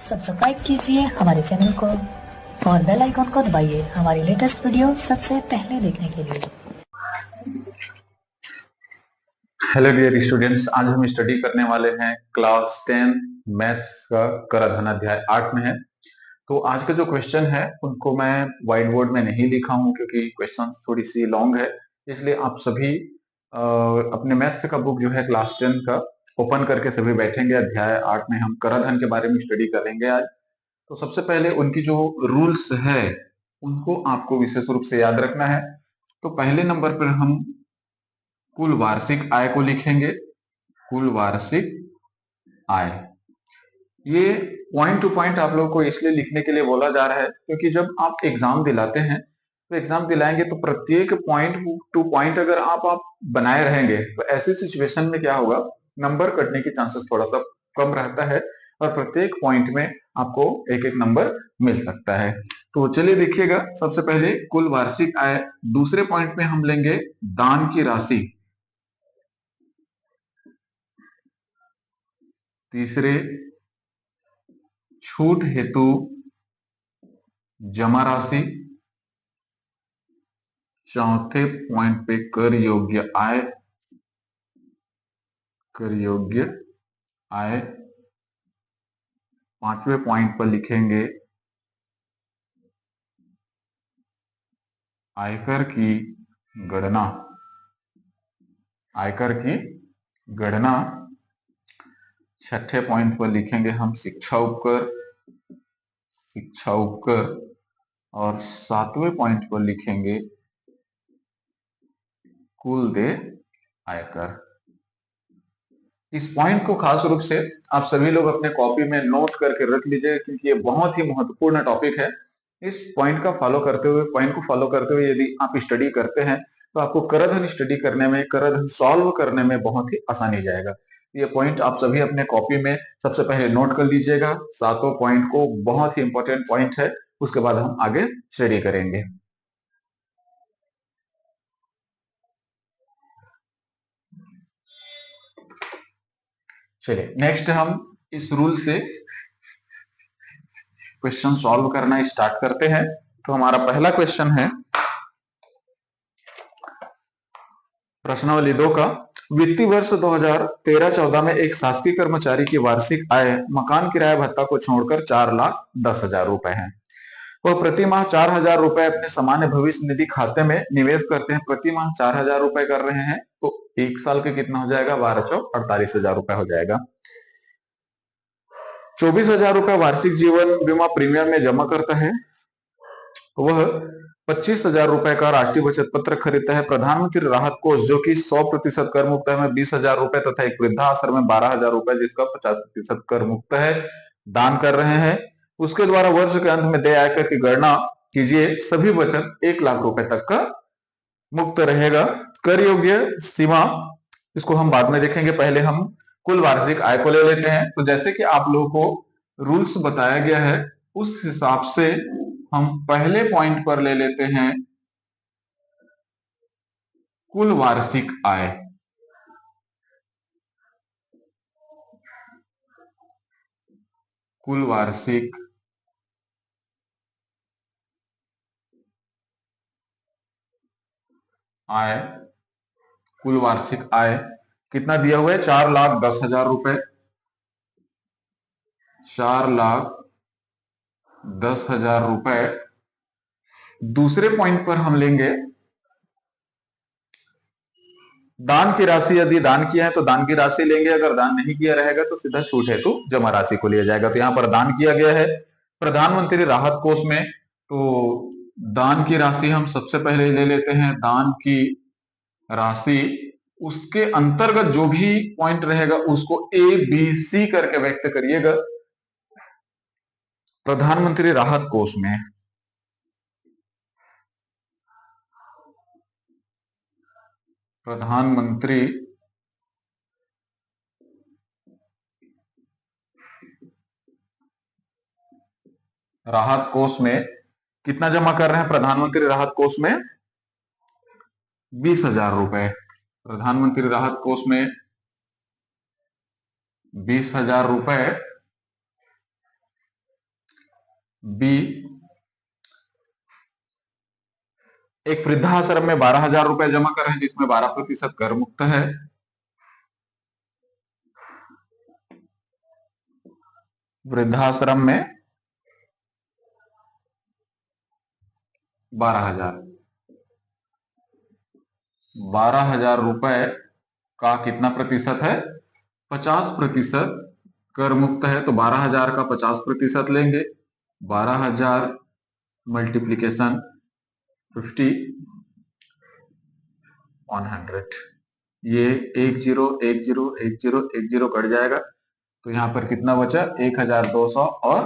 Subscribe कीजिए हमारे channel को और बेल आइकॉन को दबाइए हमारी लेटेस्ट वीडियो सबसे पहले देखने के लिए। हेलो डियर स्टूडेंट्स, आज हम स्टडी करने वाले हैं क्लास 10 मैथ्स का कराधान अध्याय 8 में है। तो आज का जो क्वेश्चन है उनको मैं व्हाइट बोर्ड में नहीं लिखा हूं क्योंकि क्वेश्चन थोड़ी सी लॉन्ग है, इसलिए आप सभी अपने मैथ्स का बुक जो है क्लास 10 का ओपन करके सभी बैठेंगे। अध्याय 8 में हम कराधान के बारे में स्टडी करेंगे आज। तो सबसे पहले उनकी जो रूल्स है उनको आपको विशेष रूप से याद रखना है। तो पहले नंबर पर हम कुल वार्षिक आय को लिखेंगे। कुल वार्षिक आय, ये पॉइंट टू पॉइंट आप लोगों को इसलिए लिखने के लिए बोला जा रहा है क्योंकि जब आप एग्जाम दिलाते हैं तो एग्जाम दिलाएंगे तो प्रत्येक पॉइंट टू पॉइंट अगर आप बनाए रहेंगे तो ऐसी सिचुएशन में क्या होगा, नंबर कटने की चांसेस थोड़ा सा कम रहता है और प्रत्येक पॉइंट में आपको एक एक नंबर मिल सकता है। तो चलिए देखिएगा, सबसे पहले कुल वार्षिक आय। दूसरे पॉइंट में हम लेंगे दान की राशि। तीसरे छूट हेतु जमा राशि। चौथे पॉइंट पे कर योग्य आय। कर योग्य आय। पांचवें पॉइंट पर लिखेंगे आयकर की गणना। आयकर की गणना। छठे पॉइंट पर लिखेंगे हम शिक्षा उपकर। शिक्षा उपकर। और सातवें पॉइंट पर लिखेंगे कुल देय आयकर। इस पॉइंट को खास रूप से आप सभी लोग अपने कॉपी में नोट करके रख लीजिए क्योंकि ये बहुत ही महत्वपूर्ण टॉपिक है। इस पॉइंट का फॉलो करते हुए, पॉइंट को फॉलो करते हुए यदि आप स्टडी करते हैं तो आपको कराधान स्टडी करने में, कराधान सॉल्व करने में बहुत ही आसानी जाएगा। ये पॉइंट आप सभी अपने कॉपी में सबसे पहले नोट कर लीजिएगा। सातों पॉइंट को, बहुत ही इंपॉर्टेंट पॉइंट है, उसके बाद हम आगे स्टडी करेंगे। चलिए नेक्स्ट हम इस रूल से क्वेश्चन सॉल्व करना स्टार्ट करते हैं। तो हमारा पहला क्वेश्चन है प्रश्नावली 2 का। वित्तीय वर्ष 2013-14 में एक शासकीय कर्मचारी की वार्षिक आय मकान किराया भत्ता को छोड़कर 4,10,000 रुपए है। वह प्रति माह 4,000 रुपए अपने सामान्य भविष्य निधि खाते में निवेश करते हैं। प्रति माह 4,000 रुपए कर रहे हैं तो एक साल के कितना हो जाएगा, 12,48,000 रुपए हो जाएगा। 24,000 रुपए वार्षिक जीवन बीमा प्रीमियम में जमा करता है। वह 25,000 रुपए का राष्ट्रीय बचत पत्र खरीदता है। प्रधानमंत्री राहत कोष जो कि 100% कर मुक्त है में 20,000 रुपए तथा एक वृद्धाश्रम में 12,000 रुपए जिसका 50% कर मुक्त है दान कर रहे हैं। उसके द्वारा वर्ष के अंत में देय आयकर की गणना कीजिए। सभी बचत 1 लाख रुपए तक का मुक्त रहेगा। कर योग्य सीमा, इसको हम बाद में देखेंगे, पहले हम कुल वार्षिक आय को ले लेते हैं। तो जैसे कि आप लोगों को रूल्स बताया गया है उस हिसाब से हम पहले पॉइंट पर ले लेते हैं कुल वार्षिक आय। कुल वार्षिक आय। कुल वार्षिक आय कितना दिया हुआ है, 4,10,000 रुपए। 4,10,000 रुपए। दूसरे पॉइंट पर हम लेंगे दान की राशि। यदि दान किया है तो दान की राशि लेंगे, अगर दान नहीं किया रहेगा तो सीधा छूट हेतु जमा राशि को लिया जाएगा। तो यहां पर दान किया गया है प्रधानमंत्री राहत कोष में, तो दान की राशि हम सबसे पहले ले लेते हैं। दान की राशि, उसके अंतर्गत जो भी पॉइंट रहेगा उसको ए बी सी करके व्यक्त करिएगा। प्रधानमंत्री राहत कोष में प्रधानमंत्री राहत कोष में कितना जमा कर रहे हैं, प्रधानमंत्री राहत कोष में 20,000 रुपए। प्रधानमंत्री राहत कोष में 20,000 रुपए बी, एक वृद्धाश्रम में 12,000 रुपए जमा कर रहे हैं जिसमें 12% कर मुक्त है। वृद्धाश्रम में 12,000, 12,000 रुपए का कितना प्रतिशत है? 50% कर मुक्त है। तो 12,000 का 50% लेंगे, 12,000 मल्टीप्लीकेशन 50 100, ये 10 कट जाएगा। तो यहाँ पर कितना बचा? 1,200 और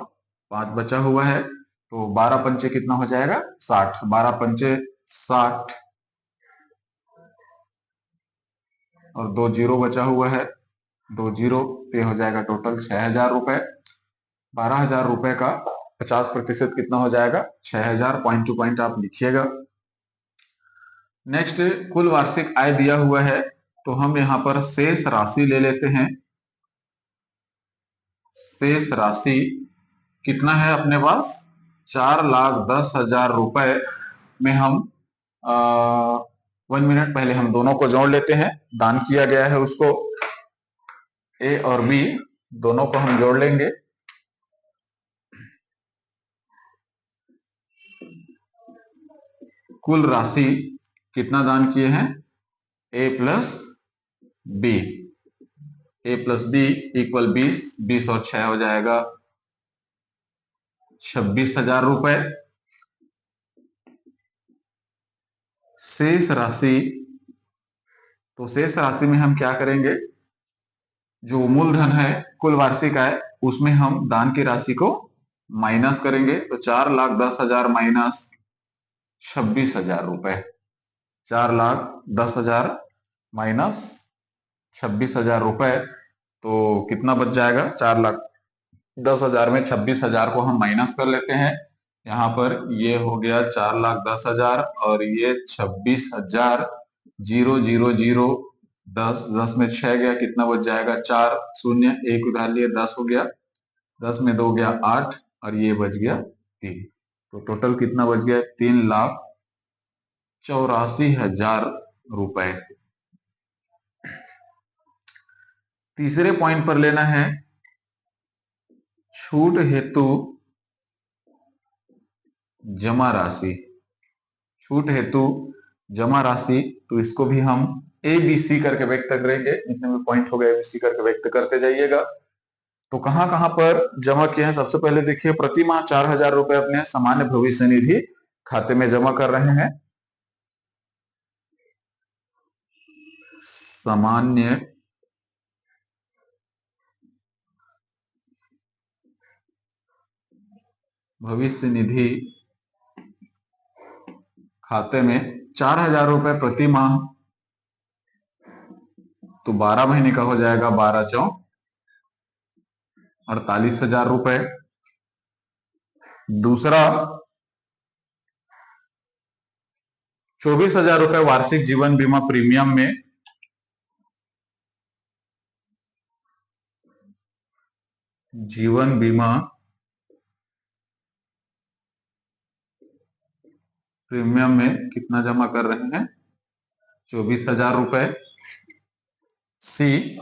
5 बचा हुआ है। तो 12 पंचे कितना हो जाएगा? 60, 12 पंचे 60 और 2 जीरो बचा हुआ है, 2 जीरो पे हो जाएगा टोटल 6,000 रुपए। 12,000 रुपए का 50% कितना हो जाएगा? 6,000। पॉइंट टू पॉइंट आप लिखिएगा। नेक्स्ट, कुल वार्षिक आय दिया हुआ है, तो हम यहाँ पर शेष राशि ले लेते हैं। शेष राशि कितना है अपने पास? 4,10,000 रुपए में हम 1 मिनट पहले हम दोनों को जोड़ लेते हैं। दान किया गया है उसको, ए और बी दोनों को हम जोड़ लेंगे। कुल राशि कितना दान किए हैं? ए प्लस बी, ए प्लस बी इक्वल 20, 20 और 6 हो जाएगा 26,000 रुपए। शेष राशि, तो शेष राशि में हम क्या करेंगे? जो मूलधन है कुल वार्षिक आय, उसमें हम दान की राशि को माइनस करेंगे। तो 4,10,000 माइनस 26,000 रुपए, 4,10,000 माइनस 26,000 रुपए, तो कितना बच जाएगा? 4,10,000 में 26,000 को हम माइनस कर लेते हैं। यहाँ पर ये हो गया 4,10,000 और ये 26,000, 0,0,0, 10, 10 में 6 गया, कितना बच जाएगा? 4 शून्य, एक उधार लिए 10 हो गया, 10 में 2 गया 8 और ये बच गया 3। तो टोटल कितना बच गया? 3,84,000 रुपए। तीसरे पॉइंट पर लेना है छूट हेतु जमा राशि। छूट हेतु जमा राशि, तो इसको भी हम ए बी सी करके व्यक्त करेंगे। जितने भी पॉइंट हो गए ABC करके व्यक्त करते जाइएगा। तो कहां कहां पर जमा किए हैं? सबसे पहले देखिए, प्रति माह 4,000 रुपए अपने सामान्य भविष्य निधि खाते में जमा कर रहे हैं। सामान्य भविष्य निधि खाते में 4,000 रुपए प्रति माह, तो 12 महीने का हो जाएगा 12 चौक 48,000 रुपए। दूसरा, 24,000 रुपए वार्षिक जीवन बीमा प्रीमियम में जीवन बीमा प्रीमियम में कितना जमा कर रहे हैं? 24,000 रुपए। सी,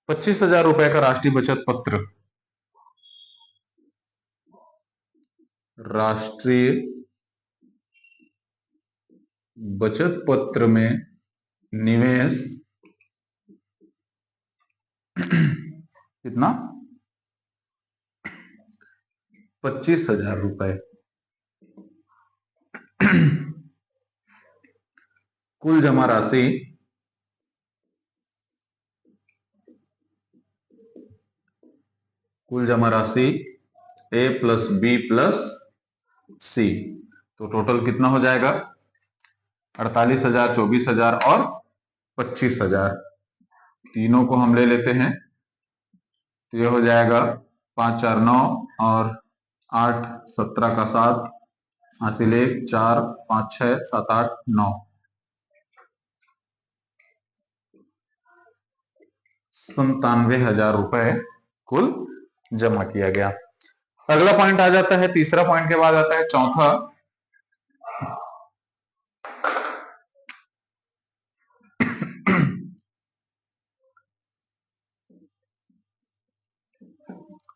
25,000 रुपए का राष्ट्रीय बचत पत्र, राष्ट्रीय बचत पत्र में निवेश कितना? 25,000 रुपए। कुल जमा राशि ए प्लस बी प्लस सी, तो टोटल कितना हो जाएगा? 48,000, 24,000 और 25,000। तीनों को हम ले लेते हैं, तो ये हो जाएगा 5 4 9 और 8 17 का 7, हासिल 1 4 5 6 7 8 9, 97,000 रुपए कुल जमा किया गया। अगला पॉइंट आ जाता है, तीसरा पॉइंट के बाद आता है चौथा।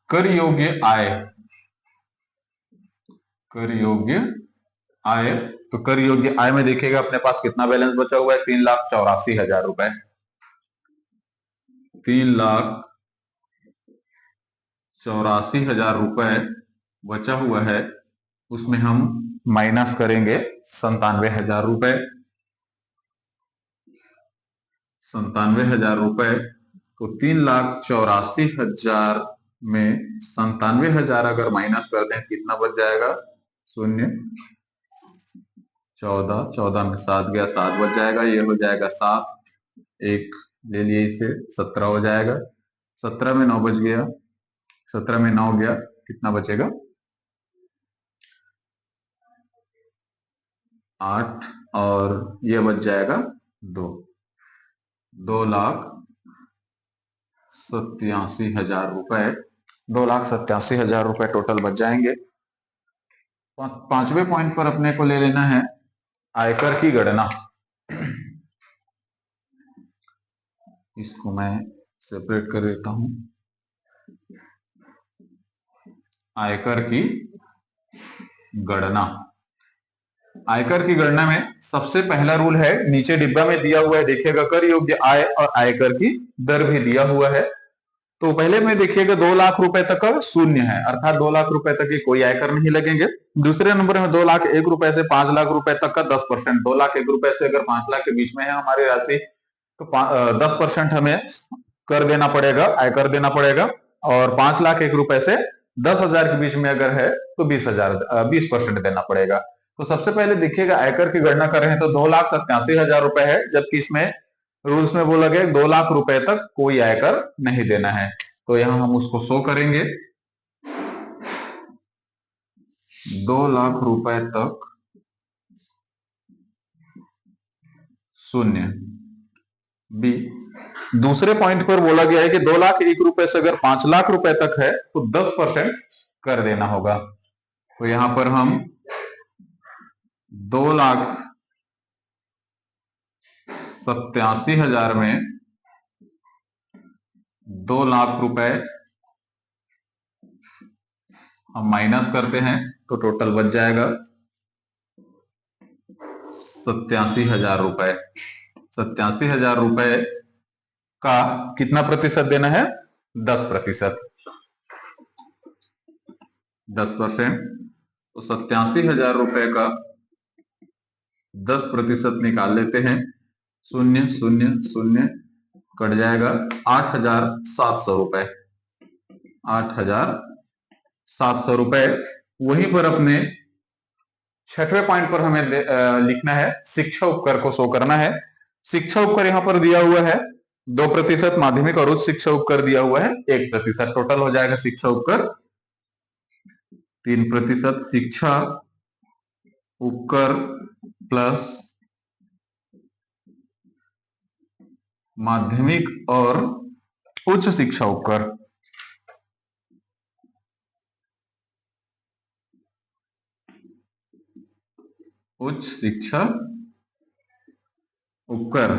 कर योग्य आय। कर योग्य आय, तो कर योग्य आय में देखिएगा अपने पास कितना बैलेंस बचा हुआ है, 3,84,000 रुपए। 3,84,000 रुपए बचा हुआ है, उसमें हम माइनस करेंगे 97,000 रुपए। 97,000 रुपए, तो 3,84,000 में 97,000 अगर माइनस कर दें कितना बच जाएगा, शून्य। 14, 14 में 7 गया, 7 बच जाएगा, ये हो जाएगा 7, एक ले लिए इसे, 17 हो जाएगा। 17 में 9 बच गया, 17 में 9 गया, कितना बचेगा, 8, और ये बच जाएगा 2। 2,87,000 रुपए, 2,87,000 रुपए टोटल बच जाएंगे। पांचवें पॉइंट पर अपने को ले लेना है आयकर की गणना। इसको मैं सेपरेट कर देता हूं। आयकर की गणना। आयकर की गणना में सबसे पहला रूल है, नीचे डिब्बा में दिया हुआ है, देखिएगा कर योग्य आय और आयकर की दर भी दिया हुआ है। तो पहले में देखिएगा 2 लाख रुपए तक का शून्य है, अर्थात 2 लाख रुपए तक की कोई आयकर नहीं लगेंगे। दूसरे नंबर में 2 लाख 1 रुपए से 5 लाख रुपए तक का 10%, 2 लाख 1 रुपए से अगर 5 लाख के बीच में है हमारी राशि, तो 10% हमें कर देना पड़ेगा, आयकर देना पड़ेगा। और 5 लाख 1 रुपए से 10,000 के बीच में अगर है तो 20% देना पड़ेगा। तो सबसे पहले देखिएगा आयकर की गणना कर रहे हैं तो 2,87,000 रुपए है, जबकि इसमें रूल्स में बोला गया 2 लाख रुपए तक कोई आयकर नहीं देना है। तो यहां हम उसको शो करेंगे, 2 लाख रुपए तक शून्य। बी, दूसरे पॉइंट पर बोला गया है कि 2 लाख 1 रुपए से अगर 5 लाख रुपए तक है तो 10% कर देना होगा। तो यहां पर हम 2,87,000 में 2 लाख रुपए हम माइनस करते हैं तो टोटल बच जाएगा 87,000 रुपए। 87,000 रुपए का कितना प्रतिशत देना है, 10%। 10%, तो 87,000 रुपए का 10% निकाल लेते हैं, शून्य शून्य शून्य कट जाएगा, 8,700 रुपए। 8,700 रुपए। वहीं पर अपने छठवें पॉइंट पर हमें लिखना है, शिक्षा उपकर को शो करना है। शिक्षा उपकर यहां पर दिया हुआ है 2%, माध्यमिक और उच्च शिक्षा उपकर दिया हुआ है 1%। टोटल हो जाएगा शिक्षा उपकर 3%। शिक्षा उपकर प्लस माध्यमिक और उच्च शिक्षा उपकर। उच्च शिक्षा उपकर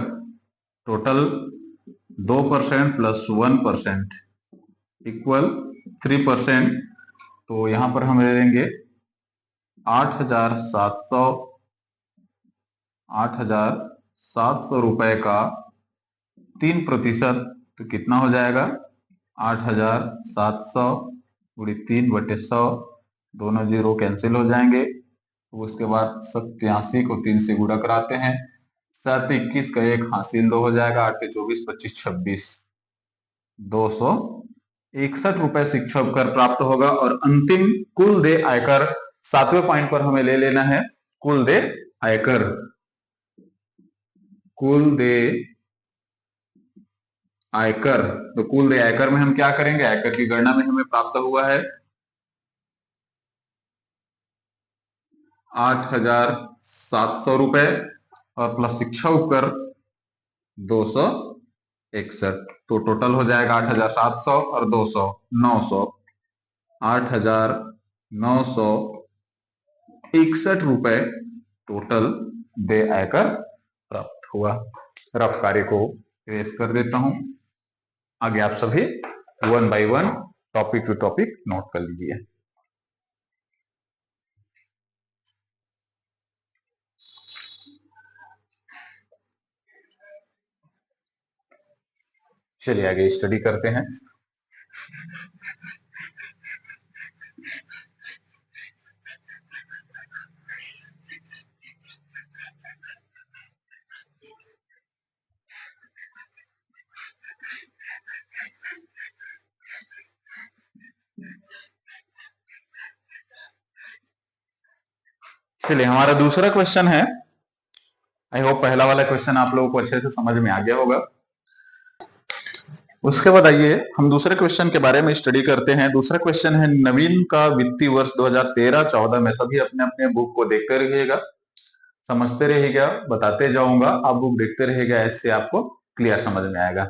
टोटल 2% प्लस 1% इक्वल 3%। तो यहां पर हम ले लेंगे 8,700 रुपए का 3%, तो कितना हो जाएगा, 8,700 गुड़ी 3/100, दोनों जीरो कैंसिल हो जाएंगे। तो उसके बाद 87 को 3 से गुणा कराते हैं, 7 21 का 1 हासिल 2 हो जाएगा, 8 के 24 25 26, 261 रुपए शिक्षा उपकर प्राप्त होगा। और अंतिम कुल देय आयकर, 7वें पॉइंट पर हमें ले लेना है कुल देय आयकर। कुल देय आयकर, तो कुल देय आयकर में हम क्या करेंगे, आयकर की गणना में हमें प्राप्त हुआ है 8,700 रुपए और प्लस शिक्षा उपकर 261, तो टोटल हो जाएगा 8,700 और 200, 900। 8,961 रुपए टोटल देय आयकर प्राप्त हुआ। रफ कार्य को इरेज कर देता हूं। आगे आप सभी 1 by 1 topic to topic note कर लीजिए। चलिए आगे स्टडी करते हैं। चलिए हमारा दूसरा क्वेश्चन है। आई होप पहला वाला क्वेश्चन आप लोगों को अच्छे से समझ में आ गया होगा। उसके बाद आइए हम दूसरे क्वेश्चन के बारे में स्टडी करते हैं। दूसरा क्वेश्चन है नवीन का वित्तीय वर्ष 2013-14 में। सभी अपने अपने बुक को देखते रहिएगा, समझते रहिएगा, बताते जाऊंगा, आप बुक देखते रहिएगा, ऐसे आपको क्लियर समझ में आएगा।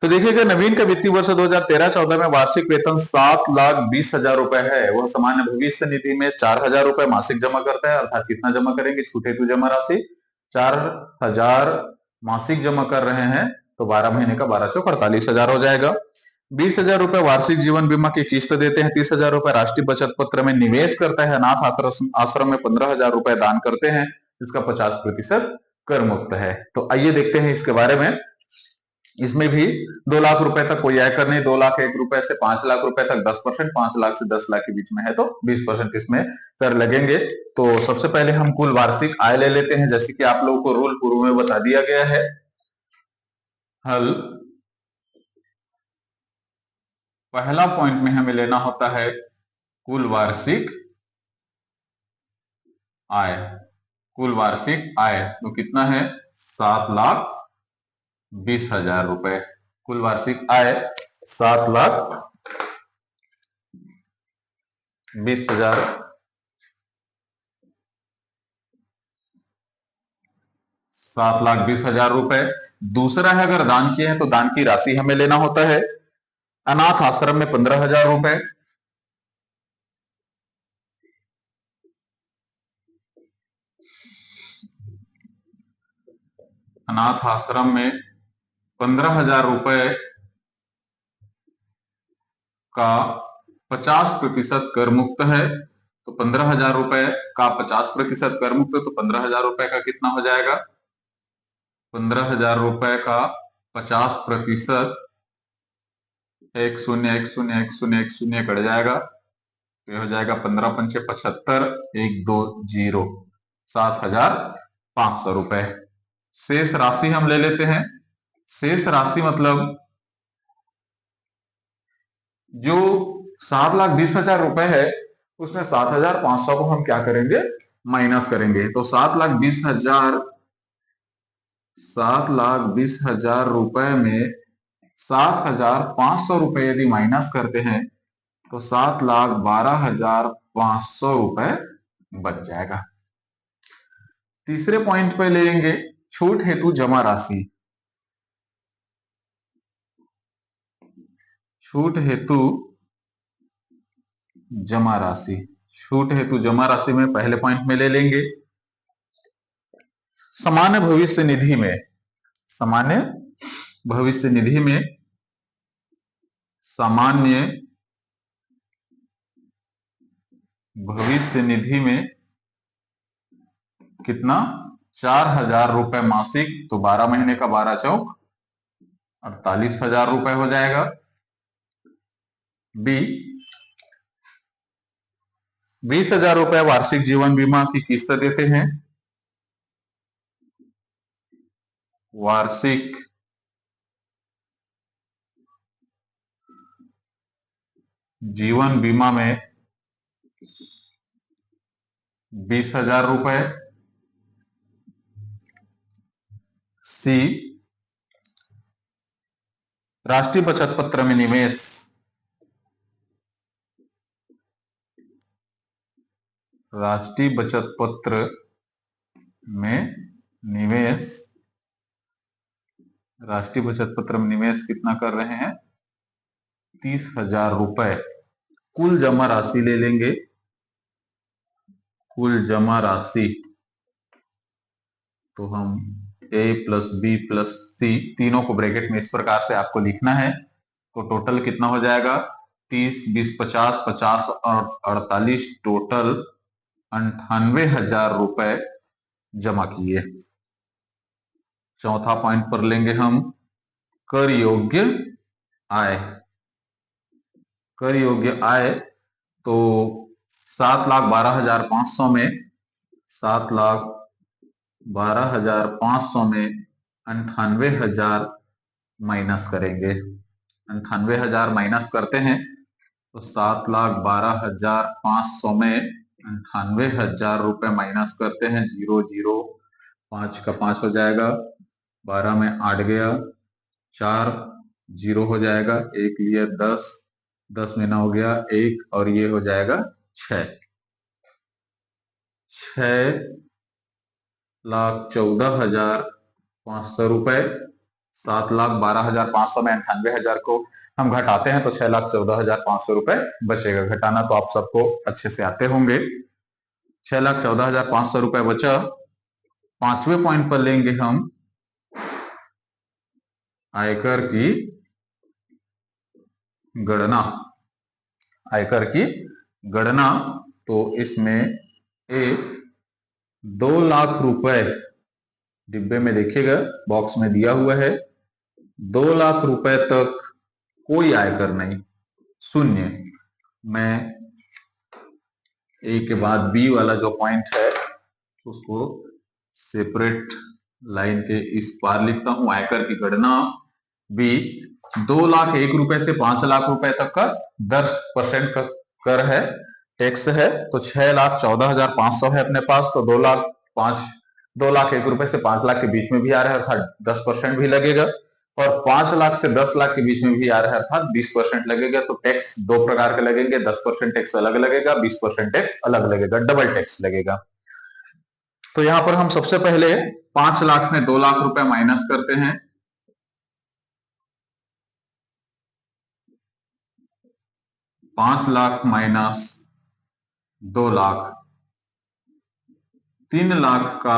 तो देखिएगा नवीन का वित्तीय वर्ष 2013-14 में वार्षिक वेतन 7,20,000 रुपए है। वह सामान्य भविष्य निधि में 4,000 रुपए मासिक जमा करता है। अर्थात कितना जमा करेंगे? छूट हेतु जमा राशि 4,000 मासिक जमा कर रहे हैं तो 12 महीने का 12 चौक 48,000 हो जाएगा। 20,000 रुपए वार्षिक जीवन बीमा की किस्त देते हैं। 30,000 रुपए राष्ट्रीय बचत पत्र में निवेश करता है। अनाथ आश्रम में 15,000 रुपए दान करते हैं, इसका 50% कर मुक्त है। तो आइए देखते हैं इसके बारे में। इसमें भी 2 लाख रुपए तक कोई आयकर नहीं। 2 लाख 1 रुपए से 5 लाख रुपए तक 10%, 5 लाख से 10 लाख के बीच में है तो 20% इसमें कर लगेंगे। तो सबसे पहले हम कुल वार्षिक आय ले लेते हैं, जैसे कि आप लोगों को रूल पूर्व में बता दिया गया है। हल पहला पॉइंट में हमें लेना होता है कुल वार्षिक आय। कुल वार्षिक आय तो कितना है? 7,20,000 रुपए। कुल वार्षिक आय 7,20,000। 7,20,000 रुपए। दूसरा है अगर दान किए हैं तो दान की राशि हमें लेना होता है। अनाथ आश्रम में 15,000 रुपए, अनाथ आश्रम में 15,000 रुपए का 50% कर मुक्त है। तो 15,000 रुपए का 50% कर मुक्त है तो 15,000 रुपए का कितना हो जाएगा? 15,000 रुपए का 50%, 1,000,1,000,1,000,1,000 कट जाएगा तो हो जाएगा 15 पंचे 75, 1,2,0, 7,500 रुपए। शेष राशि हम ले लेते हैं। शेष राशि मतलब जो 7,20,000 रुपए है उसमें 7,500 को हम क्या करेंगे? माइनस करेंगे। तो 7,20,000 रुपए में 7,500 रुपए यदि माइनस करते हैं तो 7,12,500 रुपए बच जाएगा। तीसरे पॉइंट पे लेंगे छूट हेतु जमा राशि। छूट हेतु जमा राशि। छूट हेतु जमा राशि में पहले पॉइंट में ले लेंगे सामान्य भविष्य निधि में। सामान्य भविष्य निधि में सामान्य भविष्य निधि में कितना? 4,000 रुपए मासिक। तो 12 महीने का 12 चौक 48,000 रुपए हो जाएगा। बी 20,000 रुपए वार्षिक जीवन बीमा की किस्त देते हैं। वार्षिक जीवन बीमा में 20,000 रुपए। सी राष्ट्रीय बचत पत्र में निवेश। राष्ट्रीय बचत पत्र में निवेश। राष्ट्रीय बचत पत्र में निवेश कितना कर रहे हैं? 30,000 रुपए। कुल जमा राशि ले लेंगे, कुल जमा राशि, तो हम ए प्लस बी प्लस सी तीनों को ब्रैकेट में इस प्रकार से आपको लिखना है। तो टोटल कितना हो जाएगा, 30, 20, 50, 50 और 48, टोटल 98,000 रुपए जमा किए। चौथा पॉइंट पर लेंगे हम कर योग्य आय। कर योग्य आय तो 7,12,500 में 7,12,500 में 98,000 माइनस करेंगे। 98,000 माइनस करते हैं तो 7,12,500 में 98,000 रुपए माइनस करते हैं, 0 0 5 का 5 हो जाएगा, 12 में 8 गया, 4 0 हो जाएगा, 1 लिया 10, 10 में 9 हो गया 1 और ये हो जाएगा 6, 6,14,500 रुपए। 7,12,500 में 98,000 को हम घटाते हैं तो 6,14,500 रुपए बचेगा। घटाना तो आप सबको अच्छे से आते होंगे। 6,14,500 रुपए बचा। पांचवें पॉइंट पर लेंगे हम आयकर की गणना। आयकर की गणना तो इसमें ए 2 लाख रुपए डिब्बे में देखिएगा, बॉक्स में दिया हुआ है, 2 लाख रुपए तक कोई आयकर नहीं, शून्य। मैं ए के बाद बी वाला जो पॉइंट है उसको सेपरेट लाइन के इस पार लिखता हूं। आयकर की गणना बी 2,01,000 रुपए से 5 लाख रुपए तक का 10% का कर है, टैक्स है। तो 6,14,500 है अपने पास, तो 2,01,000 रुपए से 5 लाख के बीच में भी आ रहा है, अर्थात 10% भी लगेगा, और 5 लाख से 10 लाख के बीच में भी आ रहा है, अर्थात 20% लगेगा। तो टैक्स दो प्रकार के लगेंगे, 10% टैक्स अलग लगेगा, 20% टैक्स अलग लगेगा, डबल टैक्स लगेगा। तो यहां पर हम सबसे पहले 5 लाख में 2 लाख रुपए माइनस करते हैं। 5 लाख माइनस 2 लाख, 3 लाख का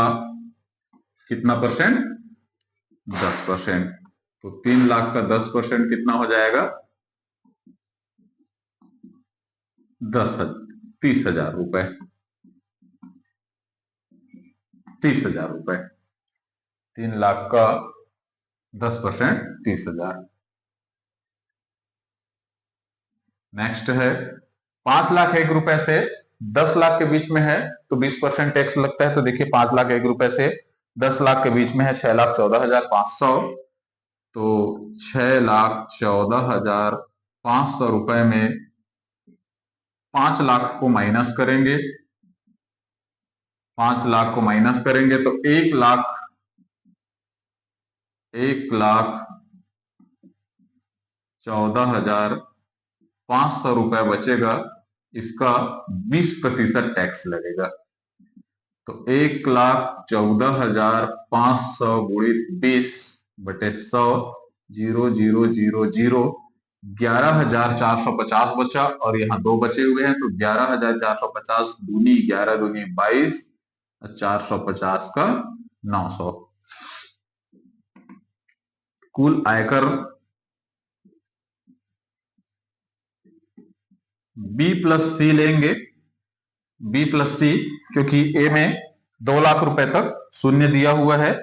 कितना परसेंट, 10%। तो 3 लाख का 10% कितना हो जाएगा, 30,000 रुपए, 30,000 रुपए। 3 लाख का 10% 30,000। नेक्स्ट है 5,01,000 रुपए से 10 लाख के बीच में है तो 20% टैक्स लगता है। तो देखिए 5,01,000 रुपए से 10 लाख के बीच में है 6,14,500, तो 6,14,500 रुपए में 5 लाख को माइनस करेंगे। 5 लाख को माइनस करेंगे तो 1,14,500 रुपए बचेगा। इसका 20% टैक्स लगेगा। तो 1,14,500 गुणित 20/100, 0,000, 11,450 बचा, और यहाँ 2 बचे हुए हैं तो 11,450 दूनी 11 दूनी 22, 450 का 900। कुल आयकर बी प्लस सी लेंगे। बी प्लस सी, क्योंकि ए में 2 लाख रुपए तक शून्य दिया हुआ है,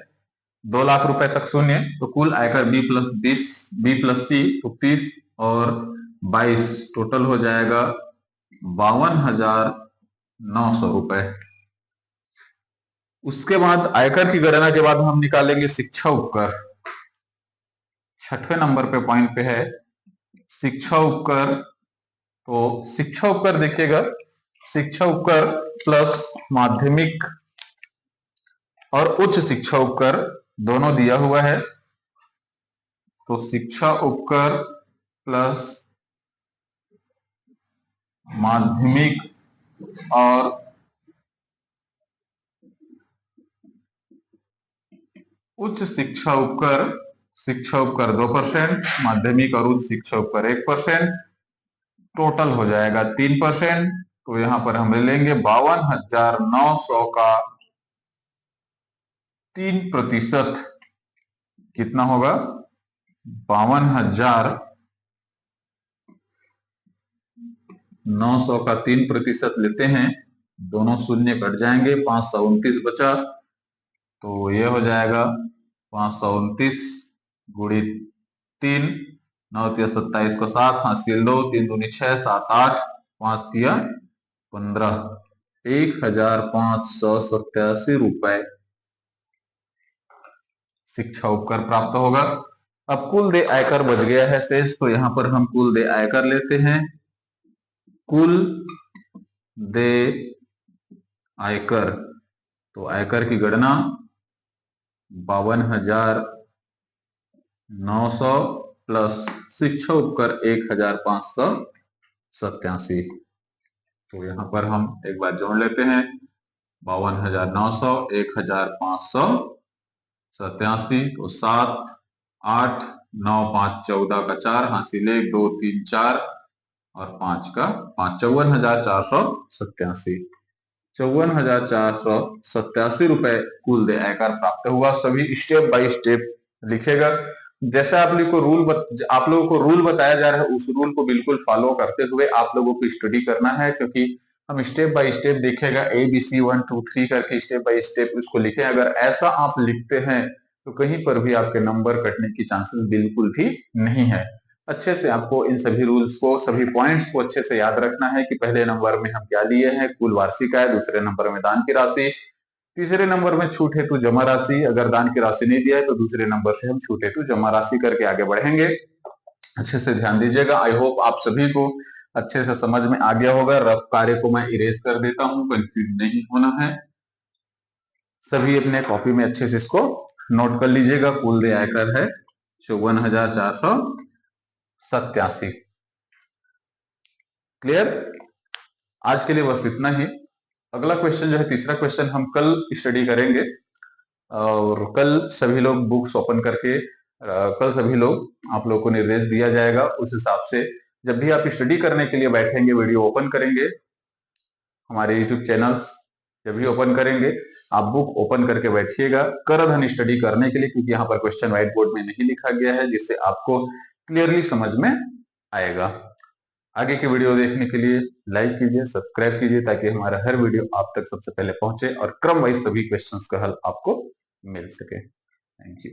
2 लाख रुपए तक शून्य, तो कुल आयकर बी प्लस सी तो 30 और 22 टोटल हो जाएगा 52,900 रुपए। उसके बाद आयकर की गणना के बाद हम निकालेंगे शिक्षा उपकर। 6वें नंबर पे पॉइंट पे है शिक्षा उपकर। तो शिक्षा उपकर देखिएगा, शिक्षा उपकर प्लस माध्यमिक और उच्च शिक्षा उपकर दोनों दिया हुआ है। तो शिक्षा उपकर प्लस माध्यमिक और उच्च शिक्षा उपकर 2%, माध्यमिक और उच्च शिक्षा उपकर 1%। टोटल हो जाएगा 3%। तो यहां पर हम ले लेंगे 52,900 का 3%। कितना होगा? 52,900 का 3% लेते हैं, दोनों शून्य कट जाएंगे, 529 बचा। तो ये हो जाएगा 529 गुणित 3, 9 तिया 27 का 7, हासिल 2, 3 दूनी 6, 7 8, 5 तिया 15, 1,587 रुपए शिक्षा उपकर प्राप्त होगा। अब कुल देय आयकर बच गया है शेष, तो यहां पर हम कुल देय आयकर लेते हैं। कुल देय आयकर, तो आयकर की गणना 52,900 प्लस शिक्षा उपकर 1,587। तो यहां पर हम एक बार जोड़ लेते हैं, 52,900 1,587, तो 7 8 9 5 14 का 4, हासिल 1 2 3 4 और 5 का 5, 54,487। 54,487 रुपए कुल देय आयकर प्राप्त हुआ। सभी स्टेप बाय स्टेप लिखेगा। जैसे आप लोगों को रूल बताया जा रहा है, उस रूल को बिल्कुल फॉलो करते हुए आप लोगों को स्टडी करना है, क्योंकि हम स्टेप बाय स्टेप देखेगा, ABC 1 2 3 करके स्टेप बाय स्टेप उसको लिखे। अगर ऐसा आप लिखते हैं तो कहीं पर भी आपके नंबर कटने की चांसेस बिल्कुल भी नहीं है। अच्छे से आपको इन सभी रूल्स को, सभी पॉइंट्स को अच्छे से याद रखना है कि पहले नंबर में हम क्या लिए हैं, कुल वार्षिक आय, दूसरे नंबर में दान की राशि, तीसरे नंबर में छूट हेतु जमा राशि। अगर दान की राशि नहीं दिया है तो दूसरे नंबर से हम छूट हेतु जमा राशि करके आगे बढ़ेंगे। अच्छे से ध्यान दीजिएगा। आई होप आप सभी को अच्छे से समझ में आ गया होगा। रफ कार्य को मैं इरेज कर देता हूं, कंफ्यूज नहीं होना है। सभी अपने कॉपी में अच्छे से इसको नोट कर लीजिएगा। कुल देय आयकर है 54,487। क्लियर? आज के लिए बस इतना ही। अगला क्वेश्चन जो है, तीसरा क्वेश्चन हम कल स्टडी करेंगे। और कल सभी लोग बुक्स ओपन करके, कल सभी लोग आप लोगों को निर्देश दिया जाएगा। उस हिसाब से जब भी आप स्टडी करने के लिए बैठेंगे, वीडियो ओपन करेंगे, हमारे यूट्यूब चैनल्स जब भी ओपन करेंगे, आप बुक ओपन करके बैठिएगा करधन स्टडी करने के लिए, क्योंकि यहाँ पर क्वेश्चन व्हाइट बोर्ड में नहीं लिखा गया है, जिससे आपको क्लियरली समझ में आएगा। आगे के वीडियो देखने के लिए लाइक कीजिए, सब्सक्राइब कीजिए, ताकि हमारा हर वीडियो आप तक सबसे पहले पहुंचे और क्रम वाइज सभी क्वेश्चंस का हल आपको मिल सके। Thank you.